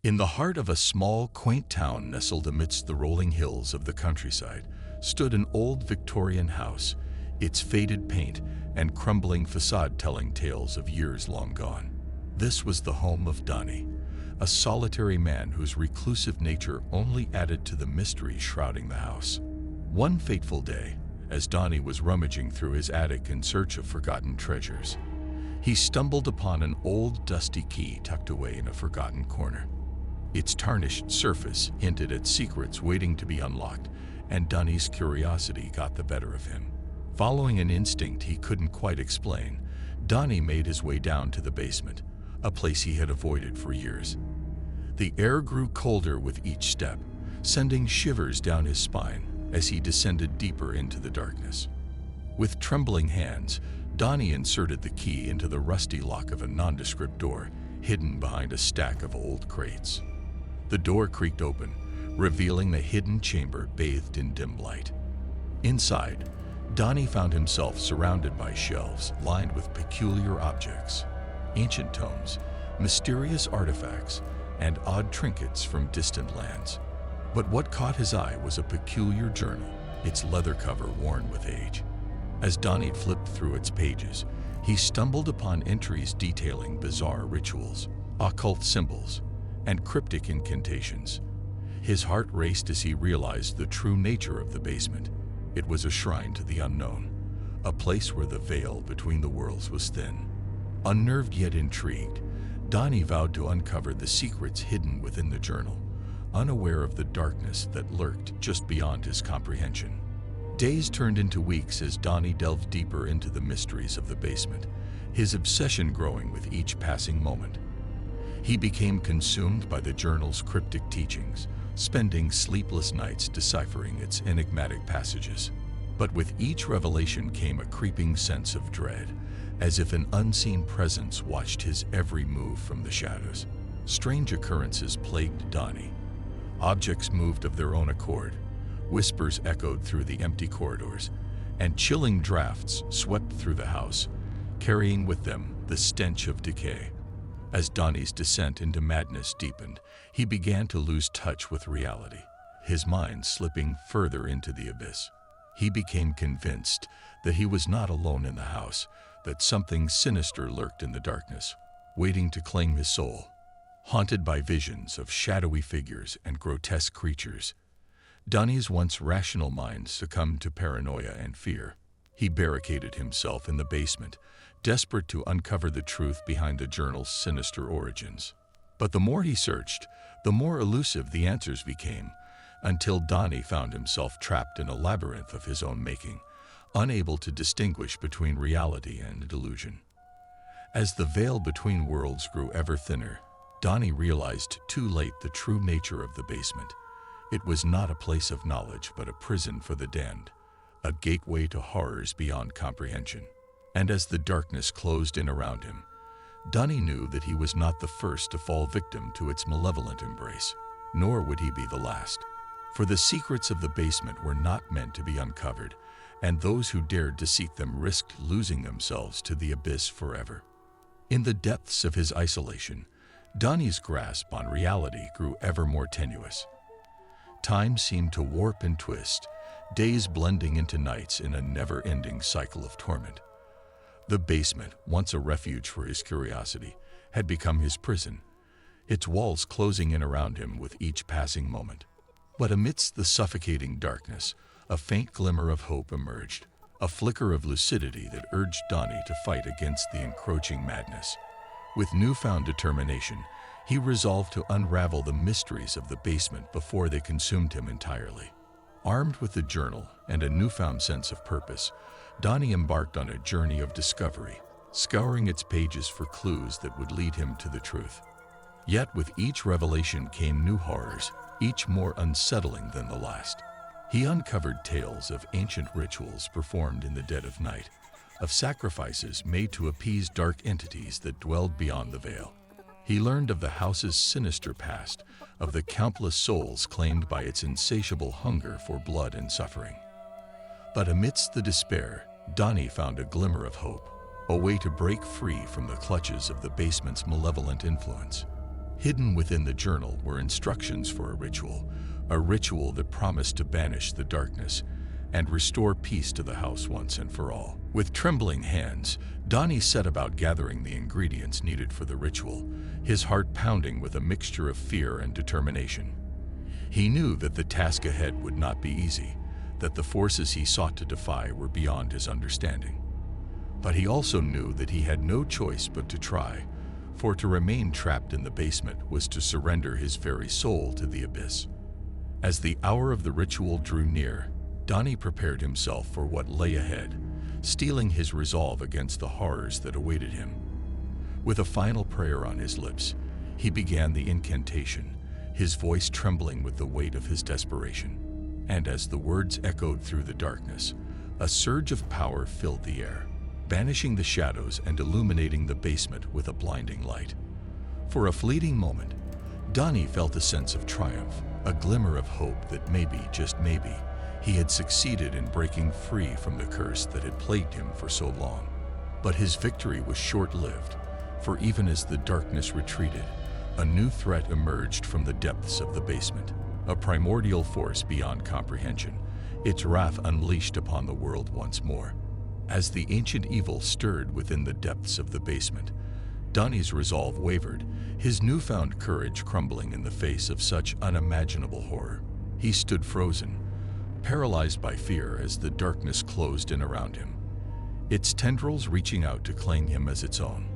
In the heart of a small, quaint town nestled amidst the rolling hills of the countryside stood an old Victorian house, its faded paint and crumbling facade telling tales of years long gone. This was the home of Donnie, a solitary man whose reclusive nature only added to the mystery shrouding the house. One fateful day, as Donnie was rummaging through his attic in search of forgotten treasures, he stumbled upon an old dusty key tucked away in a forgotten corner. Its tarnished surface hinted at secrets waiting to be unlocked, and Donnie's curiosity got the better of him. Following an instinct he couldn't quite explain, Donnie made his way down to the basement, a place he had avoided for years. The air grew colder with each step, sending shivers down his spine as he descended deeper into the darkness. With trembling hands, Donnie inserted the key into the rusty lock of a nondescript door hidden behind a stack of old crates. The door creaked open, revealing a hidden chamber bathed in dim light. Inside, Donnie found himself surrounded by shelves lined with peculiar objects, ancient tomes, mysterious artifacts, and odd trinkets from distant lands. But what caught his eye was a peculiar journal, its leather cover worn with age. As Donnie flipped through its pages, he stumbled upon entries detailing bizarre rituals, occult symbols, and cryptic incantations. His heart raced as he realized the true nature of the basement. It was a shrine to the unknown, a place where the veil between the worlds was thin. Unnerved yet intrigued, Donnie vowed to uncover the secrets hidden within the journal, unaware of the darkness that lurked just beyond his comprehension. Days turned into weeks as Donnie delved deeper into the mysteries of the basement, his obsession growing with each passing moment. He became consumed by the journal's cryptic teachings, spending sleepless nights deciphering its enigmatic passages. But with each revelation came a creeping sense of dread, as if an unseen presence watched his every move from the shadows. Strange occurrences plagued Donnie. Objects moved of their own accord, whispers echoed through the empty corridors, and chilling drafts swept through the house, carrying with them the stench of decay. As Donnie's descent into madness deepened, he began to lose touch with reality, his mind slipping further into the abyss. He became convinced that he was not alone in the house, that something sinister lurked in the darkness, waiting to claim his soul. Haunted by visions of shadowy figures and grotesque creatures, Donnie's once rational mind succumbed to paranoia and fear. He barricaded himself in the basement, desperate to uncover the truth behind the journal's sinister origins. But the more he searched, the more elusive the answers became, until Donnie found himself trapped in a labyrinth of his own making, unable to distinguish between reality and delusion. As the veil between worlds grew ever thinner, Donnie realized too late the true nature of the basement. It was not a place of knowledge, but a prison for the damned, a gateway to horrors beyond comprehension. And as the darkness closed in around him, Donnie knew that he was not the first to fall victim to its malevolent embrace, nor would he be the last. For the secrets of the basement were not meant to be uncovered, and those who dared to seek them risked losing themselves to the abyss forever. In the depths of his isolation, Donnie's grasp on reality grew ever more tenuous. Time seemed to warp and twist, days blending into nights in a never-ending cycle of torment. The basement, once a refuge for his curiosity, had become his prison, its walls closing in around him with each passing moment. But amidst the suffocating darkness, a faint glimmer of hope emerged, a flicker of lucidity that urged Donnie to fight against the encroaching madness. With newfound determination, he resolved to unravel the mysteries of the basement before they consumed him entirely. Armed with the journal and a newfound sense of purpose, Donnie embarked on a journey of discovery, scouring its pages for clues that would lead him to the truth. Yet with each revelation came new horrors, each more unsettling than the last. He uncovered tales of ancient rituals performed in the dead of night, of sacrifices made to appease dark entities that dwelled beyond the veil. He learned of the house's sinister past, of the countless souls claimed by its insatiable hunger for blood and suffering. But amidst the despair, Donnie found a glimmer of hope, a way to break free from the clutches of the basement's malevolent influence. Hidden within the journal were instructions for a ritual that promised to banish the darkness and restore peace to the house once and for all. With trembling hands, Donnie set about gathering the ingredients needed for the ritual, his heart pounding with a mixture of fear and determination. He knew that the task ahead would not be easy, that the forces he sought to defy were beyond his understanding. But he also knew that he had no choice but to try, for to remain trapped in the basement was to surrender his very soul to the abyss. As the hour of the ritual drew near, Donnie prepared himself for what lay ahead, steeling his resolve against the horrors that awaited him. With a final prayer on his lips, he began the incantation, his voice trembling with the weight of his desperation. And as the words echoed through the darkness, a surge of power filled the air, banishing the shadows and illuminating the basement with a blinding light. For a fleeting moment, Donnie felt a sense of triumph, a glimmer of hope that maybe, just maybe, he had succeeded in breaking free from the curse that had plagued him for so long. But his victory was short-lived, for even as the darkness retreated, a new threat emerged from the depths of the basement, a primordial force beyond comprehension, its wrath unleashed upon the world once more. As the ancient evil stirred within the depths of the basement, Donnie's resolve wavered, his newfound courage crumbling in the face of such unimaginable horror. He stood frozen, paralyzed by fear as the darkness closed in around him, its tendrils reaching out to claim him as its own.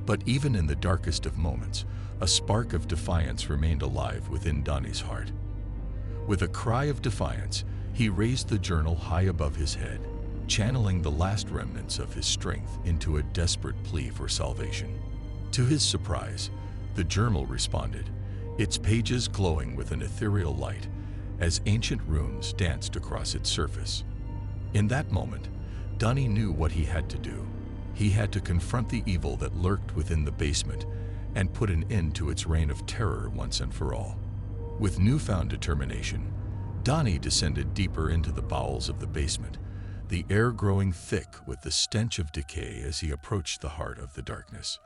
But even in the darkest of moments, a spark of defiance remained alive within Donnie's heart. With a cry of defiance, he raised the journal high above his head, channeling the last remnants of his strength into a desperate plea for salvation. To his surprise, the journal responded, its pages glowing with an ethereal light as ancient runes danced across its surface. In that moment, Donnie knew what he had to do. He had to confront the evil that lurked within the basement and put an end to its reign of terror once and for all. With newfound determination, Donnie descended deeper into the bowels of the basement, the air growing thick with the stench of decay as he approached the heart of the darkness.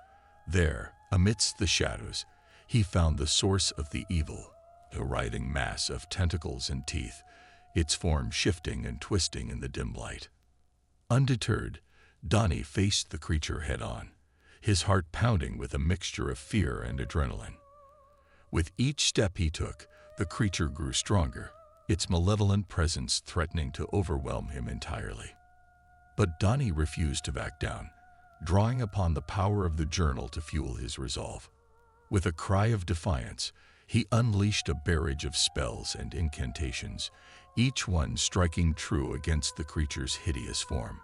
There, amidst the shadows, he found the source of the evil, a writhing mass of tentacles and teeth, its form shifting and twisting in the dim light. Undeterred, Donnie faced the creature head-on, his heart pounding with a mixture of fear and adrenaline. With each step he took, the creature grew stronger, its malevolent presence threatening to overwhelm him entirely. But Donnie refused to back down, drawing upon the power of the journal to fuel his resolve. With a cry of defiance, he unleashed a barrage of spells and incantations, each one striking true against the creature's hideous form.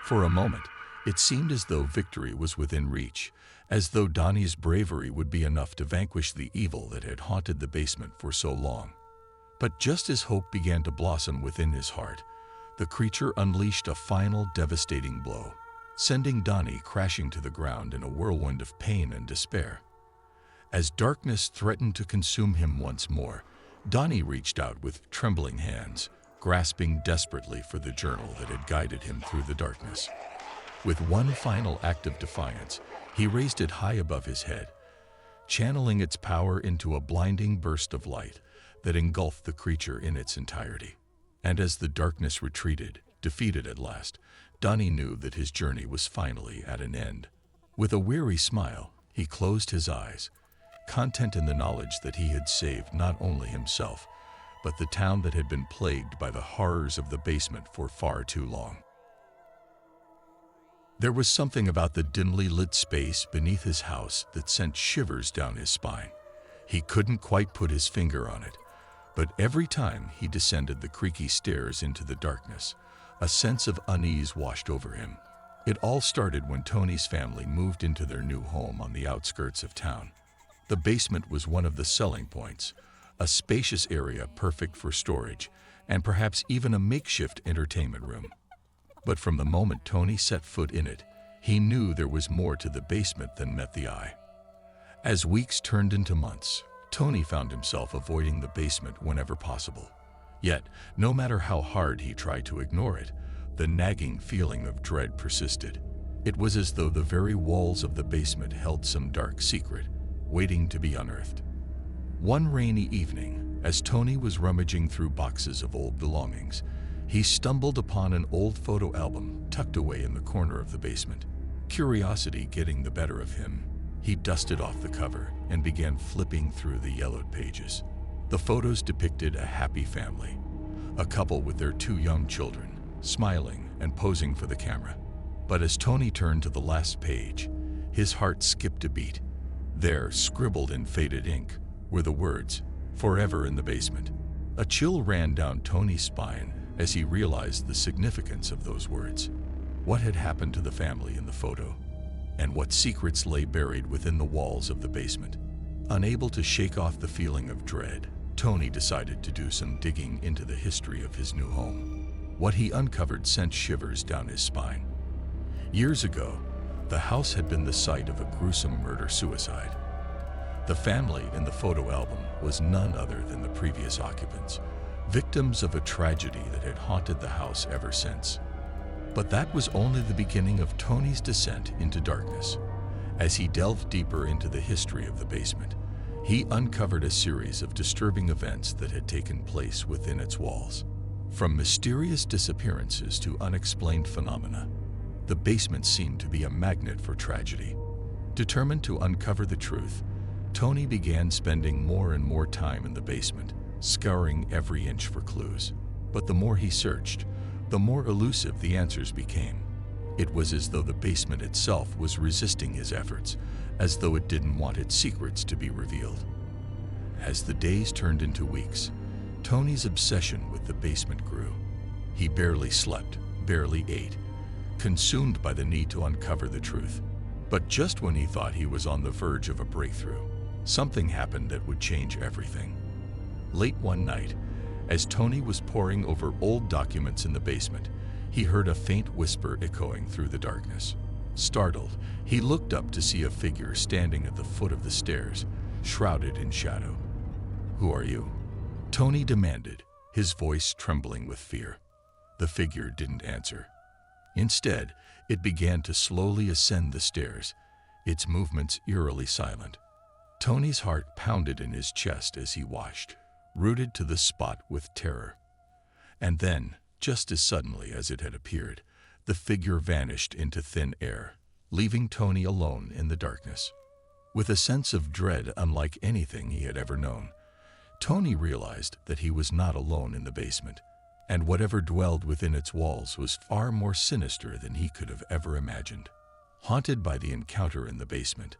For a moment, it seemed as though victory was within reach, as though Donnie's bravery would be enough to vanquish the evil that had haunted the basement for so long. But just as hope began to blossom within his heart, the creature unleashed a final devastating blow, sending Donnie crashing to the ground in a whirlwind of pain and despair. As darkness threatened to consume him once more, Donnie reached out with trembling hands, grasping desperately for the journal that had guided him through the darkness. With one final act of defiance, he raised it high above his head, channeling its power into a blinding burst of light that engulfed the creature in its entirety. And as the darkness retreated, defeated at last, Donnie knew that his journey was finally at an end. With a weary smile, he closed his eyes, content in the knowledge that he had saved not only himself, but the town that had been plagued by the horrors of the basement for far too long. There was something about the dimly lit space beneath his house that sent shivers down his spine. He couldn't quite put his finger on it, but every time he descended the creaky stairs into the darkness, a sense of unease washed over him. It all started when Tony's family moved into their new home on the outskirts of town. The basement was one of the selling points, a spacious area perfect for storage, and perhaps even a makeshift entertainment room. But from the moment Tony set foot in it, he knew there was more to the basement than met the eye. As weeks turned into months, Tony found himself avoiding the basement whenever possible. Yet, no matter how hard he tried to ignore it, the nagging feeling of dread persisted. It was as though the very walls of the basement held some dark secret, waiting to be unearthed. One rainy evening, as Tony was rummaging through boxes of old belongings, he stumbled upon an old photo album tucked away in the corner of the basement. Curiosity getting the better of him, he dusted off the cover and began flipping through the yellowed pages. The photos depicted a happy family, a couple with their 2 young children, smiling and posing for the camera. But as Tony turned to the last page, his heart skipped a beat. There, scribbled in faded ink, were the words, "Forever in the basement." A chill ran down Tony's spine as he realized the significance of those words. What had happened to the family in the photo? And what secrets lay buried within the walls of the basement? Unable to shake off the feeling of dread, Tony decided to do some digging into the history of his new home. What he uncovered sent shivers down his spine. Years ago, the house had been the site of a gruesome murder-suicide. The family in the photo album was none other than the previous occupants, victims of a tragedy that had haunted the house ever since. But that was only the beginning of Tony's descent into darkness. As he delved deeper into the history of the basement, he uncovered a series of disturbing events that had taken place within its walls. From mysterious disappearances to unexplained phenomena, the basement seemed to be a magnet for tragedy. Determined to uncover the truth, Tony began spending more and more time in the basement, scouring every inch for clues. But the more he searched, the more elusive the answers became. It was as though the basement itself was resisting his efforts, as though it didn't want its secrets to be revealed. As the days turned into weeks, Tony's obsession with the basement grew. He barely slept, barely ate, consumed by the need to uncover the truth. But just when he thought he was on the verge of a breakthrough, something happened that would change everything. Late one night, as Tony was poring over old documents in the basement, he heard a faint whisper echoing through the darkness. Startled, he looked up to see a figure standing at the foot of the stairs, shrouded in shadow. "Who are you?" Tony demanded, his voice trembling with fear. The figure didn't answer. Instead, it began to slowly ascend the stairs, its movements eerily silent. Tony's heart pounded in his chest as he watched, rooted to the spot with terror. And then, just as suddenly as it had appeared, the figure vanished into thin air, leaving Tony alone in the darkness. With a sense of dread unlike anything he had ever known, Tony realized that he was not alone in the basement, and whatever dwelled within its walls was far more sinister than he could have ever imagined. Haunted by the encounter in the basement,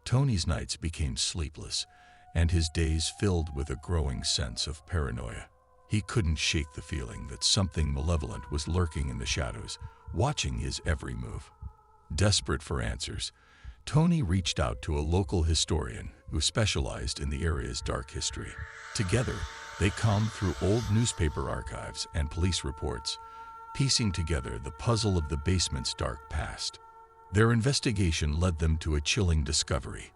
Tony's nights became sleepless, and his days filled with a growing sense of paranoia. He couldn't shake the feeling that something malevolent was lurking in the shadows, watching his every move. Desperate for answers, Tony reached out to a local historian who specialized in the area's dark history. Together, they combed through old newspaper archives and police reports, piecing together the puzzle of the basement's dark past. Their investigation led them to a chilling discovery.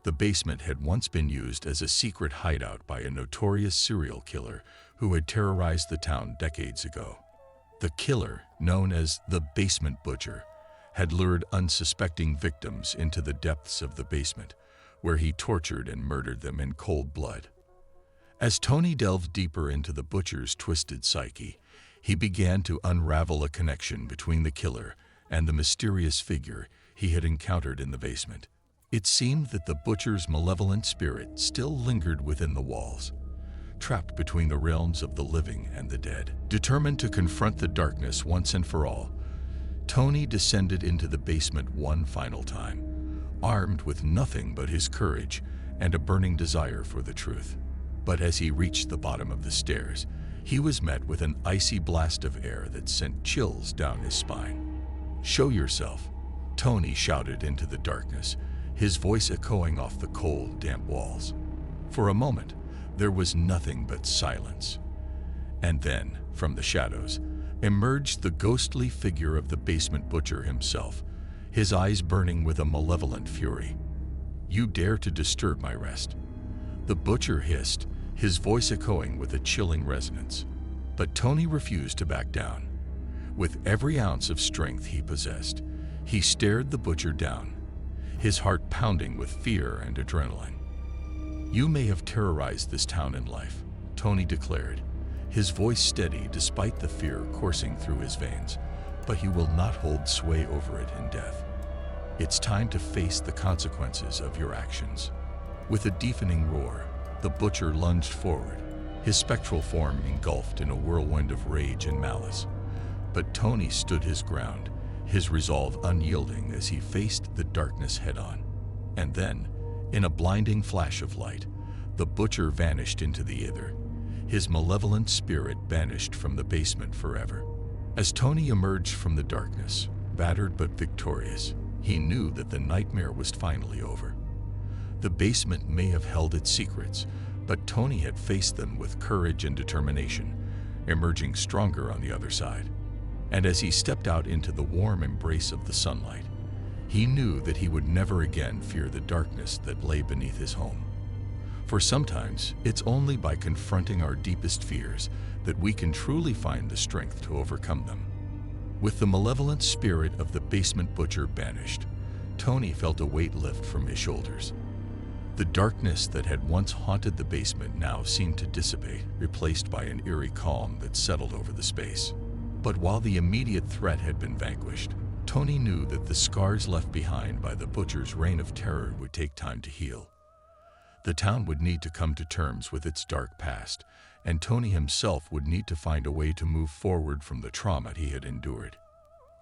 The basement had once been used as a secret hideout by a notorious serial killer who had terrorized the town decades ago. The killer, known as the Basement Butcher, had lured unsuspecting victims into the depths of the basement, where he tortured and murdered them in cold blood. As Tony delved deeper into the butcher's twisted psyche, he began to unravel a connection between the killer and the mysterious figure he had encountered in the basement. It seemed that the butcher's malevolent spirit still lingered within the walls, trapped between the realms of the living and the dead. Determined to confront the darkness once and for all, Tony descended into the basement one final time, armed with nothing but his courage and a burning desire for the truth. But as he reached the bottom of the stairs, he was met with an icy blast of air that sent chills down his spine. "Show yourself," Tony shouted into the darkness, his voice echoing off the cold, damp walls. For a moment, there was nothing but silence. And then, from the shadows, emerged the ghostly figure of the basement butcher himself, his eyes burning with a malevolent fury. "You dare to disturb my rest," the butcher hissed, his voice echoing with a chilling resonance. But Tony refused to back down. With every ounce of strength he possessed, he stared the butcher down. his heart pounding with fear and adrenaline. "You may have terrorized this town in life," Tony declared, his voice steady despite the fear coursing through his veins, "but you will not hold sway over it in death. It's time to face the consequences of your actions." With a deafening roar, the butcher lunged forward, his spectral form engulfed in a whirlwind of rage and malice. But Tony stood his ground, his resolve unyielding as he faced the darkness head-on. And then, in a blinding flash of light, the butcher vanished into the ether, his malevolent spirit banished from the basement forever. As Tony emerged from the darkness, battered but victorious, he knew that the nightmare was finally over. The basement may have held its secrets, but Tony had faced them with courage and determination, emerging stronger on the other side. And as he stepped out into the warm embrace of the sunlight, he knew that he would never again fear the darkness that lay beneath his home. For sometimes, it's only by confronting our deepest fears that we can truly find the strength to overcome them. With the malevolent spirit of the basement butcher banished, Tony felt a weight lift from his shoulders. The darkness that had once haunted the basement now seemed to dissipate, replaced by an eerie calm that settled over the space. But while the immediate threat had been vanquished, Tony knew that the scars left behind by the butcher's reign of terror would take time to heal. The town would need to come to terms with its dark past, and Tony himself would need to find a way to move forward from the trauma he had endured.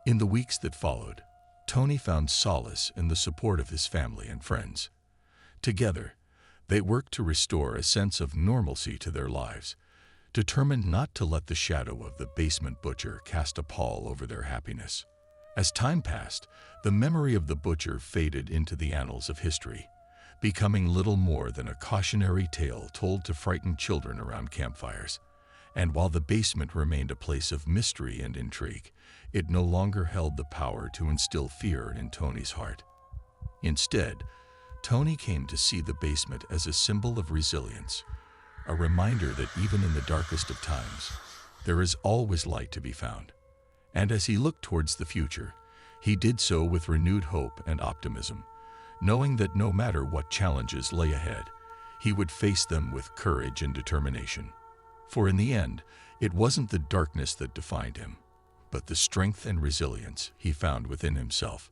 In the weeks that followed, Tony found solace in the support of his family and friends. Together, they worked to restore a sense of normalcy to their lives, determined not to let the shadow of the basement butcher cast a pall over their happiness. As time passed, the memory of the butcher faded into the annals of history, becoming little more than a cautionary tale told to frighten children around campfires. And while the basement remained a place of mystery and intrigue, it no longer held the power to instill fear in Tony's heart. Instead, Tony came to see the basement as a symbol of resilience, a reminder that even in the darkest of times, there is always light to be found. And as he looked towards the future, he did so with renewed hope and optimism, knowing that no matter what challenges lay ahead, he would face them with courage and determination. For in the end, it wasn't the darkness that defined him, but the strength and resilience he found within himself.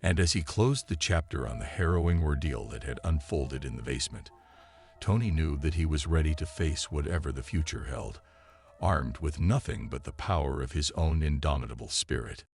And as he closed the chapter on the harrowing ordeal that had unfolded in the basement, Tony knew that he was ready to face whatever the future held, armed with nothing but the power of his own indomitable spirit.